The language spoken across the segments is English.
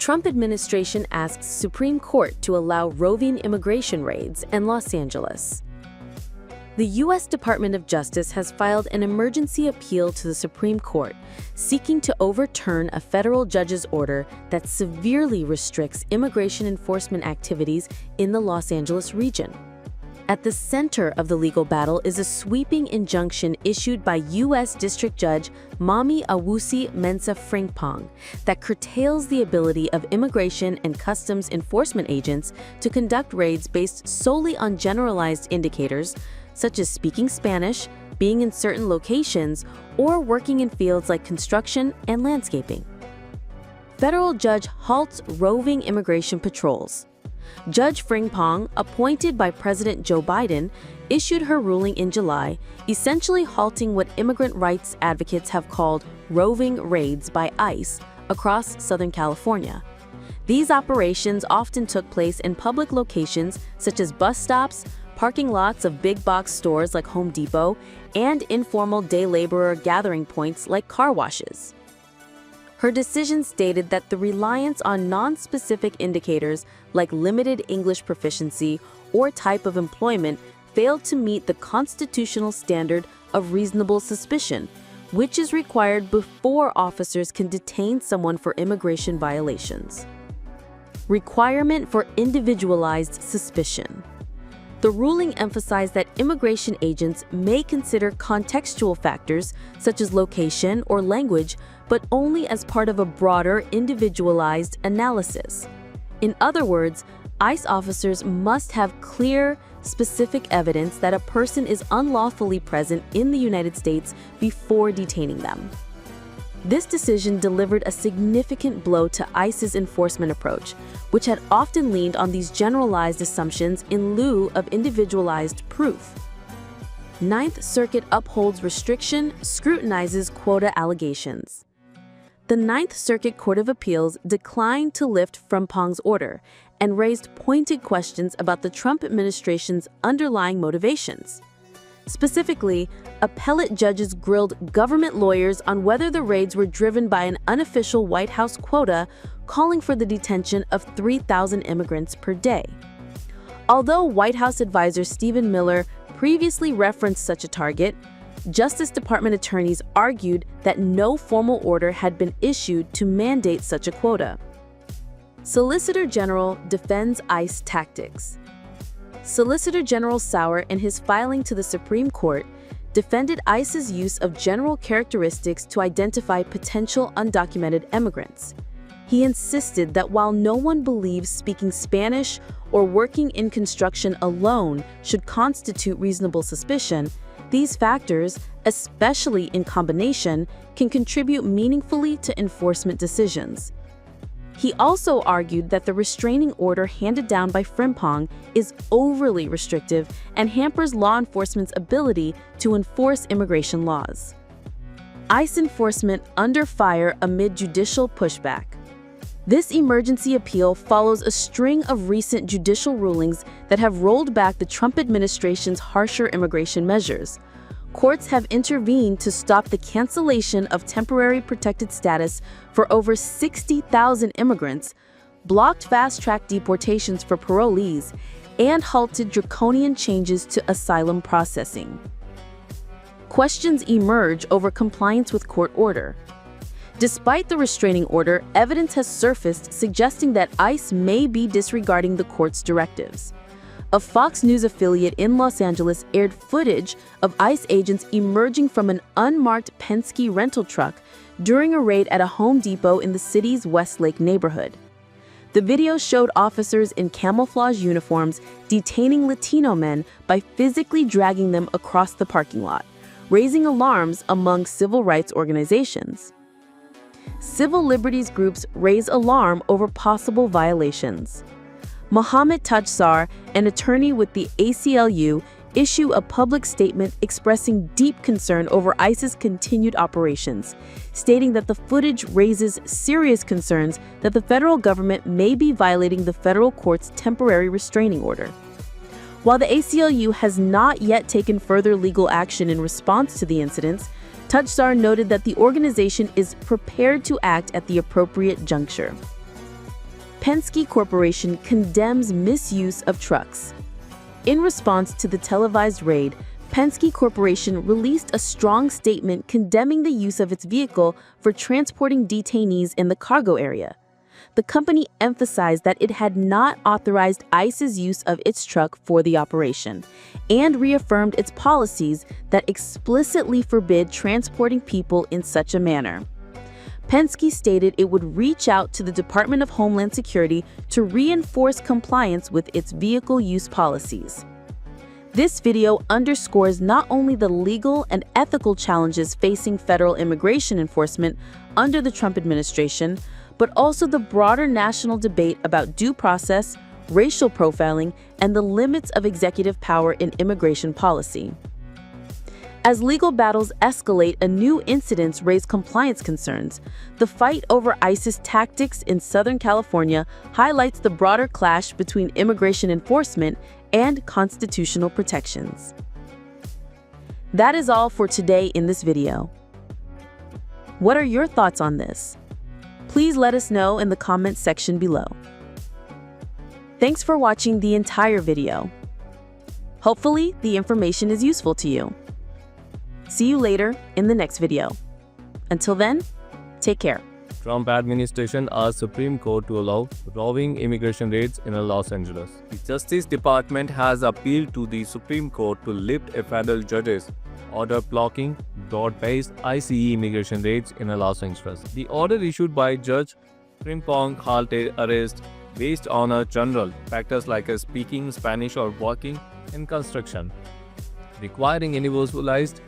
Trump administration asks Supreme Court to allow roving immigration raids in Los Angeles. The U.S. Department of Justice has filed an emergency appeal to the Supreme Court, seeking to overturn a federal judge's order that severely restricts immigration enforcement activities in the Los Angeles region. At the center of the legal battle is a sweeping injunction issued by U.S. District Judge Maame Frimpong that curtails the ability of immigration and customs enforcement agents to conduct raids based solely on generalized indicators, such as speaking Spanish, being in certain locations, or working in fields like construction and landscaping. Federal judge halts roving immigration patrols. Judge Frimpong, appointed by President Joe Biden, issued her ruling in July, essentially halting what immigrant rights advocates have called roving raids by ICE across Southern California. These operations often took place in public locations such as bus stops, parking lots of big box stores like Home Depot, and informal day laborer gathering points like car washes. Her decision stated that the reliance on non-specific indicators like limited English proficiency or type of employment failed to meet the constitutional standard of reasonable suspicion, which is required before officers can detain someone for immigration violations. Requirement for individualized suspicion. The ruling emphasized that immigration agents may consider contextual factors such as location or language, but only as part of a broader individualized analysis. In other words, ICE officers must have clear, specific evidence that a person is unlawfully present in the United States before detaining them. This decision delivered a significant blow to ICE's enforcement approach, which had often leaned on these generalized assumptions in lieu of individualized proof. Ninth Circuit upholds restriction, scrutinizes quota allegations. The Ninth Circuit Court of Appeals declined to lift Frimpong's order and raised pointed questions about the Trump administration's underlying motivations. Specifically, appellate judges grilled government lawyers on whether the raids were driven by an unofficial White House quota calling for the detention of 3,000 immigrants per day. Although White House advisor Stephen Miller previously referenced such a target, Justice Department attorneys argued that no formal order had been issued to mandate such a quota. Solicitor General defends ICE tactics. Solicitor General Sauer, in his filing to the Supreme Court, defended ICE's use of general characteristics to identify potential undocumented immigrants. He insisted that while no one believes speaking Spanish or working in construction alone should constitute reasonable suspicion, these factors, especially in combination, can contribute meaningfully to enforcement decisions. He also argued that the restraining order handed down by Frimpong is overly restrictive and hampers law enforcement's ability to enforce immigration laws. ICE enforcement under fire amid judicial pushback. This emergency appeal follows a string of recent judicial rulings that have rolled back the Trump administration's harsher immigration measures. Courts have intervened to stop the cancellation of temporary protected status for over 60,000 immigrants, blocked fast-track deportations for parolees, and halted draconian changes to asylum processing. Questions emerge over compliance with court order. Despite the restraining order, evidence has surfaced suggesting that ICE may be disregarding the court's directives. A Fox News affiliate in Los Angeles aired footage of ICE agents emerging from an unmarked Penske rental truck during a raid at a Home Depot in the city's Westlake neighborhood. The video showed officers in camouflage uniforms detaining Latino men by physically dragging them across the parking lot, raising alarms among civil rights organizations. Civil liberties groups raise alarm over possible violations. Mohammed Tajsar, an attorney with the ACLU, issued a public statement expressing deep concern over ICE's continued operations, stating that the footage raises serious concerns that the federal government may be violating the federal court's temporary restraining order. While the ACLU has not yet taken further legal action in response to the incidents, Tajsar noted that the organization is prepared to act at the appropriate juncture. Penske Corporation condemns misuse of trucks. In response to the televised raid, Penske Corporation released a strong statement condemning the use of its vehicle for transporting detainees in the cargo area. The company emphasized that it had not authorized ICE's use of its truck for the operation and reaffirmed its policies that explicitly forbid transporting people in such a manner. Penske stated it would reach out to the Department of Homeland Security to reinforce compliance with its vehicle use policies. This video underscores not only the legal and ethical challenges facing federal immigration enforcement under the Trump administration, but also the broader national debate about due process, racial profiling, and the limits of executive power in immigration policy. As legal battles escalate and new incidents raise compliance concerns, the fight over ICE's tactics in Southern California highlights the broader clash between immigration enforcement and constitutional protections. That is all for today in this video. What are your thoughts on this? Please let us know in the comments section below. Thanks for watching the entire video. Hopefully, the information is useful to you. See you later in the next video. Until then, take care. Trump administration asked Supreme Court to allow roving immigration raids in Los Angeles. The Justice Department has appealed to the Supreme Court to lift a federal judge's order blocking broad-based ICE immigration raids in Los Angeles. The order issued by Judge Frimpong halted arrests based on a general factors like speaking Spanish or working in construction, requiring individualized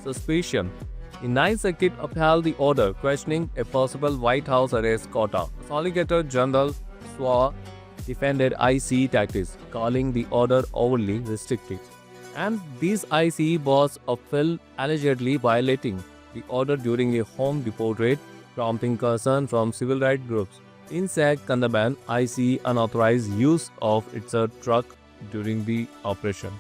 suspicion. The Ninth Circuit upheld the order, questioning a possible White House arrest quota. Solicitor General Swar defended ICE tactics, calling the order overly restrictive. And these ICE boss fell allegedly violating the order during a home depot raid, prompting concern from civil rights groups. INSAC condemned ICE unauthorized use of its truck during the operation.